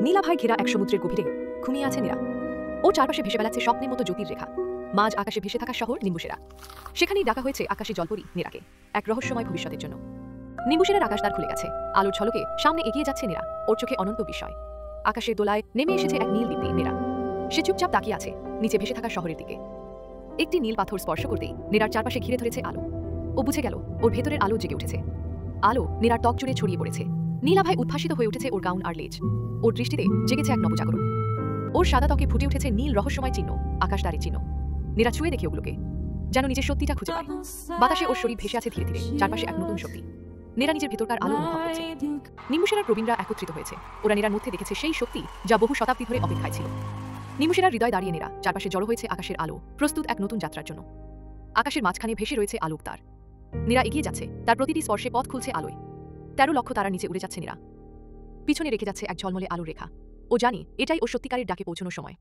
নীলাভায় ঘেরা এক সমুদ্রের গভীরে ঘুমিয়ে আছে নীরা। ও চারপাশে ভেসে বেড়াচ্ছে স্বপ্নের মতো জ্যোতির রেখা। মাঝ আকাশে ভেসে থাকা শহর নিম্বুসেরা। সেখানেই ডাকা হয়েছে আকাশে জলপরি নীরাকে এক রহস্যময় ভবিষ্যতের জন্য। নিম্বুসেরার আকাশদ্বার খুলে গেছে, আলোর ঝলকে সামনে এগিয়ে যাচ্ছে নীরা। ওর চোখে অনন্ত বিস্ময়। আকাশের দোলায় নেমে এসেছে এক নীল দীপ্তি নীরা। সে চুপচাপ তাকিয়ে আছে নিচে ভেসে থাকা শহরের দিকে। একটি নীল পাথর স্পর্শ করতেই নীরার চারপাশে ঘিরে ধরেছে আলো। ও বুঝে গেল ওর ভেতরের আলো জেগে উঠেছে। আলো নীরার ত্বক জুড়ে ছড়িয়ে পড়েছে। নীলাভায় উদ্ভাসিত হয়ে উঠেছে ওর গাউন আর লেজ। ওর দৃষ্টিতে জেগেছে এক নবজাগরণ। ওর সাদা ত্বকে ফুটে উঠেছে নীল রহস্যময় চিহ্ন, আকাশদ্বারের চিহ্ন। নীরা ছুঁয়ে দেখে ওগুলোকে, যেন নিজের সত্যিটা খুঁজে পায়। বাতাসে ওর শরীর ভেসে আছে ধীরে ধীরে, চারপাশে এক নতুন শক্তি। নীরা নিজের ভেতরকার আলো অনুভব করছে। নিম্বুসেরার প্রবীণরা একত্রিত হয়েছে। ওরা নীরার মধ্যে দেখেছে সেই শক্তি যা বহু শতাব্দী ধরে অপেক্ষায় ছিল। নিম্বুসেরার হৃদয় দাঁড়িয়ে নীরা, চারপাশে জড়ো হয়েছে আকাশের আলো, প্রস্তুত এক নতুন যাত্রার জন্য। আকাশের মাঝখানে ভেসে রয়েছে আলোক তার। নীরা এগিয়ে যাচ্ছে, তার প্রতিটি স্পর্শে পথ খুলছে আলোয়। 13 লক্ষ তারা নিচে উড়ে যাচ্ছে নীরা। পিছনে রেখে যাচ্ছে এক ঝলমলে আলোর রেখা। ও জানে এটাই ও সত্যিকারের ডাকে পৌঁছানোর সময়।